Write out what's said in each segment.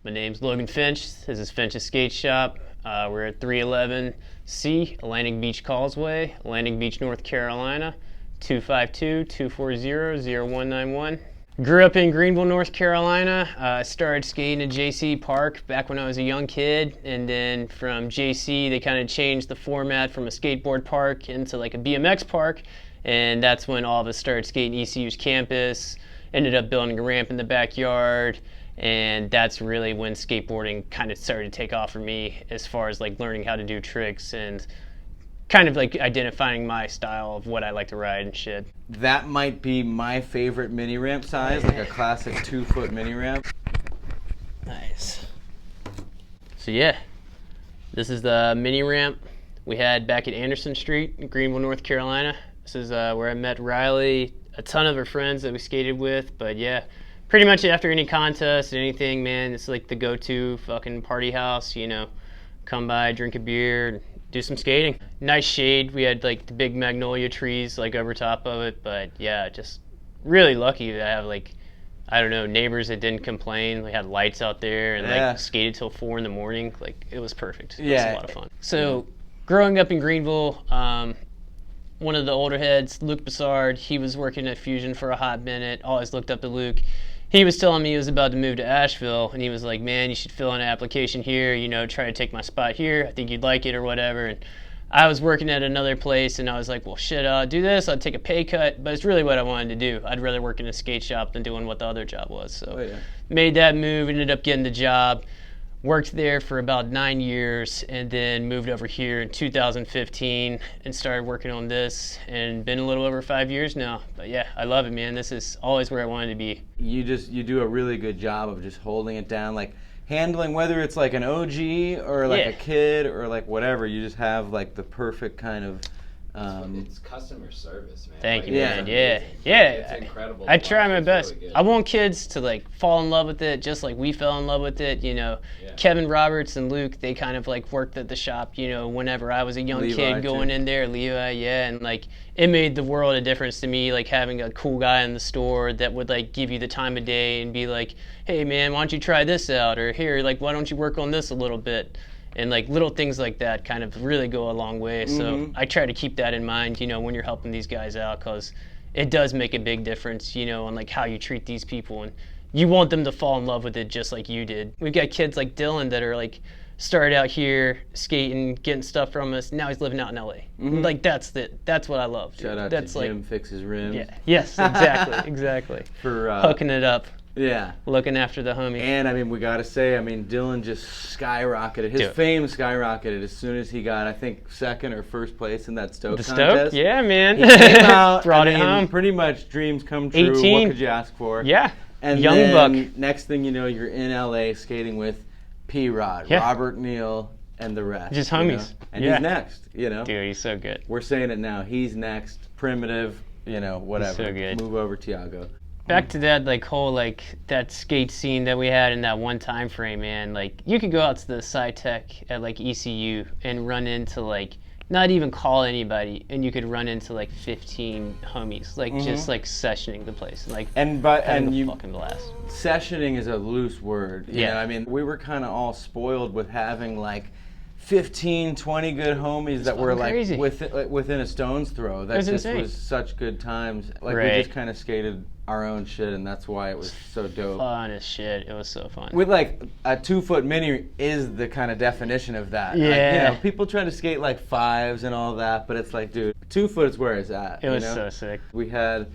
My name's Logan Finch. This is Finch's Skate Shop. We're at 311C Atlantic Beach Causeway, Atlantic Beach, North Carolina, 252-240-0191. Grew up in Greenville, North Carolina. I started skating at JC Park back when I was a young kid, and then from JC they kind of changed the format from a skateboard park into like a BMX park, and that's when all of us started skating ECU's campus. Ended up building a ramp in the backyard, and that's really when skateboarding kind of started to take off for me as far as like learning how to do tricks and kind of like identifying my style of what I like to ride and shit. That might be my favorite mini ramp size, like a classic 2-foot mini ramp. Nice. So yeah, this is the mini ramp we had back at Anderson Street in Greenville, North Carolina. This is where I met Riley, a ton of her friends that we skated with, but yeah, pretty much after any contest, anything, man, it's like the go-to fucking party house, you know, come by, drink a beer, do some skating. Nice shade. We had like the big magnolia trees like over top of it, but yeah, just really lucky to have like, I don't know, neighbors that didn't complain. We had lights out there and like skated till 4 in the morning. Like it was perfect. It was a lot of fun. So growing up in Greenville, one of the older heads, Luke Bassard, he was working at Fusion for a hot minute. Always looked up to Luke. He was telling me he was about to move to Asheville, and he was like, man, you should fill in an application here, you know, try to take my spot here. I think you'd like it or whatever. And I was working at another place, and I was like, well, shit, I'll do this. I'll take a pay cut, but it's really what I wanted to do. I'd rather work in a skate shop than doing what the other job was. So made that move, ended up getting the job. Worked there for about 9 years and then moved over here in 2015 and started working on this, and been a little over 5 years now. But yeah, I love it, man. This is always where I wanted to be. You do a really good job of just holding it down, like handling whether it's like an OG or like a kid or like whatever. You just have like the perfect kind of it's customer service, man. Thank you, man. Yeah. It's incredible. I try my best. Really, I want kids to like fall in love with it, just like we fell in love with it. You know, Kevin Roberts and Luke, they kind of like worked at the shop. You know, whenever I was a young kid going in there, Levi, and like it made the world a difference to me. Like having a cool guy in the store that would like give you the time of day and be like, hey man, why don't you try this out, or here, like why don't you work on this a little bit. And like little things like that kind of really go a long way. So I try to keep that in mind, you know, when you're helping these guys out, because it does make a big difference, you know, on like how you treat these people, and you want them to fall in love with it just like you did. We've got kids like Dylan that are like started out here skating, getting stuff from us. Now he's living out in LA. Like that's what I love. Shout out to Jim Fixes Rims. Yeah. Yes, exactly. For hooking it up. Yeah. Looking after the homie. And I mean, we got to say, I mean, Dylan just skyrocketed. His fame skyrocketed as soon as he got, I think, second or first place in that Stoke contest. Stoke? Yeah, man. He came out, brought it home. Pretty much dreams come true. 18. What could you ask for? Yeah. And young then, buck. Next thing you know, you're in LA skating with P-Rod, Robert Neal, and the rest. Just homies. You know? And he's next, you know. Dude, he's so good. We're saying it now. He's next. Primitive, you know, whatever. He's so good. Move over, Tiago. Back to that like whole like that skate scene that we had in that one time frame, man. Like you could go out to the SciTech at like ECU and run into like not even call anybody, and you could run into like 15 homies, like just like sessioning the place, like and you fucking blast. Sessioning is a loose word. You know? I mean, we were kind of all spoiled with having like 15, 20 good homies that were like within a stone's throw. That just was such good times. Like we just kind of skated our own shit, and that's why it was so dope. Fun as shit. It was so fun. With like a 2-foot mini is the kind of definition of that. Yeah. Like, you know, people try to skate like 5s and all that, but it's like, dude, 2 foot is where it's at. It was so sick. We had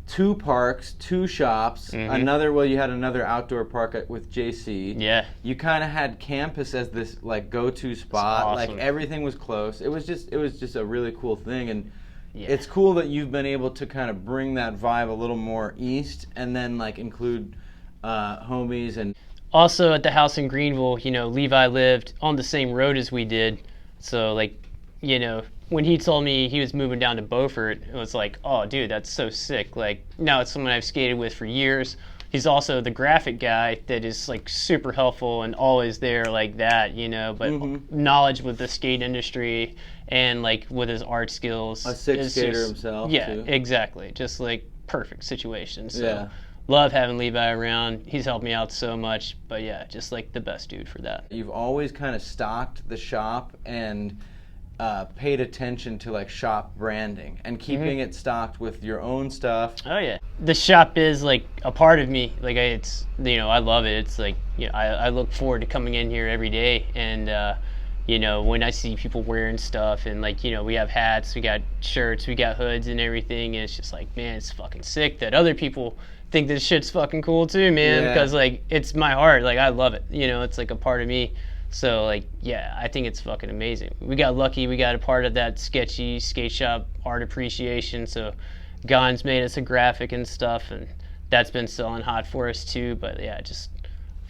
2 parks, 2 shops, you had another outdoor park with JC. Yeah. You kind of had campus as this like go-to spot. Awesome. Like everything was close. It was just a really cool thing, and it's cool that you've been able to kind of bring that vibe a little more east, and then like include homies. And also at the house in Greenville, you know, Levi lived on the same road as we did, so like, you know, when he told me he was moving down to Beaufort, it was like, oh dude, that's so sick. Like now it's someone I've skated with for years. He's also the graphic guy that is like super helpful and always there like that, you know, but knowledge with the skate industry and like with his art skills. A sick skater himself. Yeah, too. Exactly. Just like perfect situation. So love having Levi around. He's helped me out so much. But yeah, just like the best dude for that. You've always kind of stocked the shop and paid attention to like shop branding and keeping it stocked with your own stuff. Oh yeah, the shop is like a part of me. Like it's, you know, I love it. It's like, you know, I look forward to coming in here every day, and you know, when I see people wearing stuff, and like, you know, we have hats, we got shirts, we got hoods and everything, and it's just like, man, it's fucking sick that other people think this shit's fucking cool too, man, because like it's my heart. Like I love it, you know, it's like a part of me. So like, yeah, I think it's fucking amazing. We got lucky, we got a part of that sketchy skate shop art appreciation, so Gon's made us a graphic and stuff, and that's been selling hot for us too. But yeah, just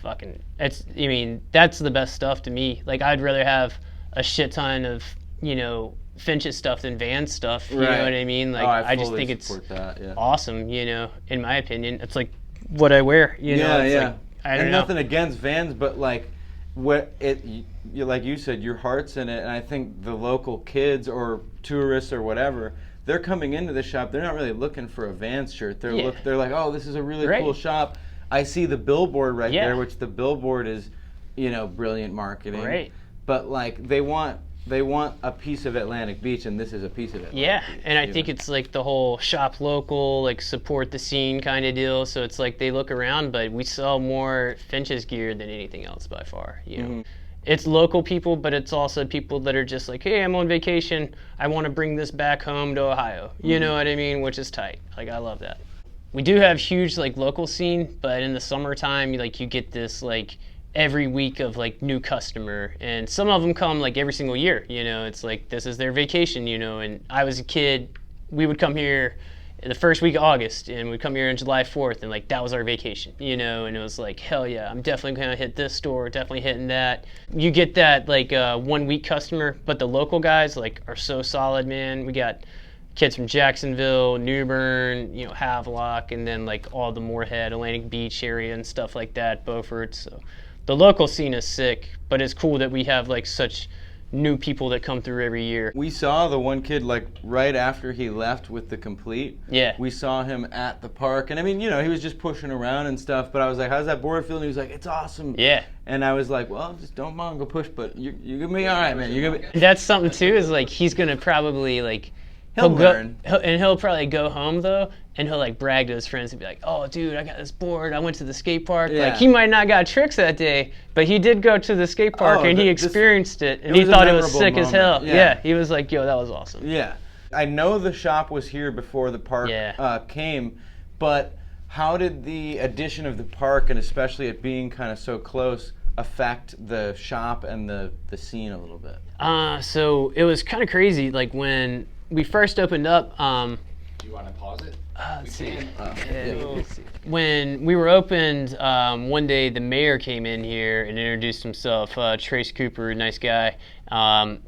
fucking, it's, I mean, that's the best stuff to me. Like I'd rather have a shit ton of, you know, Finch's stuff than Van's stuff, you know what I mean? Like I just think it's awesome, you know, in my opinion. It's like what I wear, you know. It's like, I don't know. Nothing against Vans, but like, like you said, your heart's in it, and I think the local kids or tourists or whatever, they're coming into the shop. They're not really looking for a Vans shirt. They're like, oh, this is a really cool shop. I see the billboard there, which the billboard is, you know, brilliant marketing. Right. But like they want a piece of Atlantic Beach, and this is a piece of it. Yeah, and I think it's like the whole shop local, like support the scene kind of deal. So it's like they look around, but we sell more Finch's gear than anything else by far. You know, it's local people, but it's also people that are just like, hey, I'm on vacation. I want to bring this back home to Ohio. You know what I mean? Which is tight. Like I love that. We do have huge like local scene, but in the summertime, like you get this like every week of like new customer, and some of them come like every single year, you know. It's like this is their vacation, you know. And I was a kid, we would come here in the first week of August, and we'd come here on July 4th, and like that was our vacation, you know. And it was like, hell yeah, I'm definitely gonna hit this store, definitely hitting that. You get that like 1 week customer, but the local guys like are so solid, man. We got kids from Jacksonville, New Bern, you know, Havelock, and then like all the Moorhead, Atlantic Beach area and stuff like that, Beaufort. So the local scene is sick, but it's cool that we have like such new people that come through every year. We saw the one kid like right after he left with the complete. Yeah. We saw him at the park, and I mean, you know, he was just pushing around and stuff, but I was like, how's that board feel? And he was like, it's awesome. Yeah. And I was like, well, just don't mind, go push, but you're gonna be all right, man. You're gonna be. That's something too, is like he's gonna probably like He'll learn. He'll probably go home though, and he'll like brag to his friends and be like, "Oh, dude, I got this board. I went to the skate park." Yeah. Like he might not got tricks that day, but he did go to the skate park and he experienced it, and he thought it was sick as hell. Yeah, he was like, "Yo, that was awesome." Yeah, I know the shop was here before the park came, but how did the addition of the park, and especially it being kind of so close, affect the shop and the scene a little bit? So it was kind of crazy. Like when we first opened up. Do you want to pause it? Let's see. When we were opened, one day the mayor came in here and introduced himself. Trace Cooper, nice guy.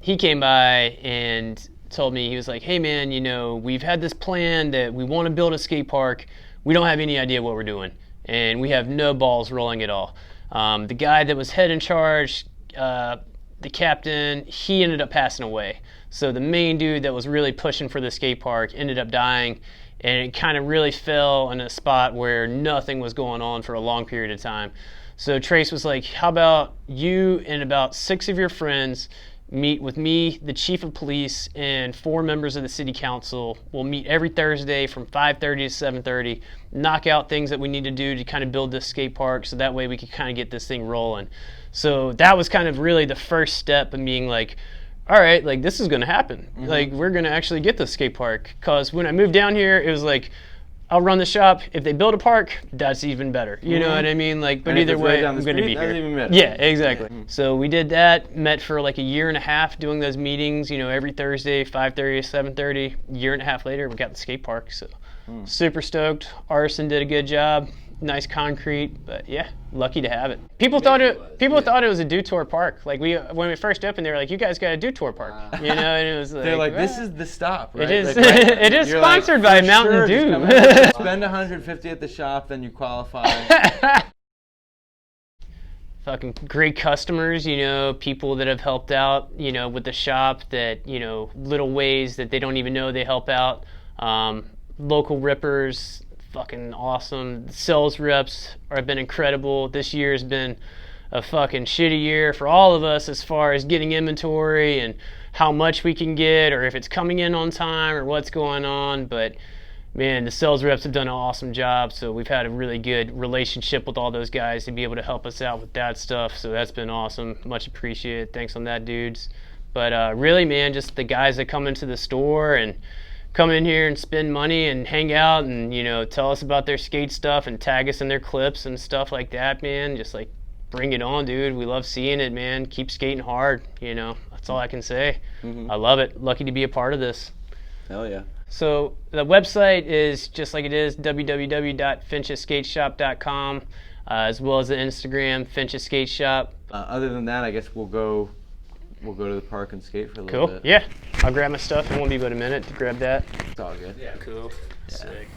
He came by and told me, he was like, "Hey man, you know, we've had this plan that we want to build a skate park. We don't have any idea what we're doing, and we have no balls rolling at all." The guy that was head in charge, the captain, he ended up passing away. So the main dude that was really pushing for the skate park ended up dying, and it kind of really fell in a spot where nothing was going on for a long period of time. So Trace was like, how about you and about 6 of your friends meet with me, the chief of police, and 4 members of the city council. We'll meet every Thursday from 5:30 to 7:30, knock out things that we need to do to kind of build this skate park, so that way we could kind of get this thing rolling. So that was kind of really the first step in being like, all right, like this is going to happen. Like we're going to actually get the skate park. Because when I moved down here, it was like, I'll run the shop. If they build a park, that's even better. You know what I mean? Like, but either way, I'm going to be here. Even better. Yeah, exactly. So we did that, met for like a year and a half doing those meetings, you know, every Thursday, 5:30 to 7:30. A year and a half later, we got the skate park. So super stoked. Arson did a good job. Nice concrete, but yeah, lucky to have it. People thought it was a do-tour park. Like when we first opened, they were like, "You guys got a do-tour park," you know. And it was like, they're like, "This is the stop." Right? It is. Like, it is sponsored by Mountain Dew. Spend $150 at the shop, then you qualify. Fucking great customers, you know, people that have helped out, you know, with the shop, that, you know, little ways that they don't even know they help out. Local rippers, fucking awesome. The sales reps have been incredible. This year has been a fucking shitty year for all of us as far as getting inventory and how much we can get, or if it's coming in on time, or what's going on. But man, the sales reps have done an awesome job, so we've had a really good relationship with all those guys to be able to help us out with that stuff, so that's been awesome. Much appreciated. Thanks on that, dudes. But really, man, just the guys that come into the store and come in here and spend money and hang out and, you know, tell us about their skate stuff and tag us in their clips and stuff like that, man. Just like, bring it on, dude. We love seeing it, man. Keep skating hard, you know. That's all I can say. I love it. Lucky to be a part of this. Hell yeah. So the website is just like it is, www.finchesskateshop.com, as well as the Instagram, Finch's Skate Shop. Other than that, I guess we'll go to the park and skate for a little bit. Cool. Yeah. I'll grab my stuff. It won't be but a minute to grab that. It's all good. Yeah. Cool. Yeah. Sick.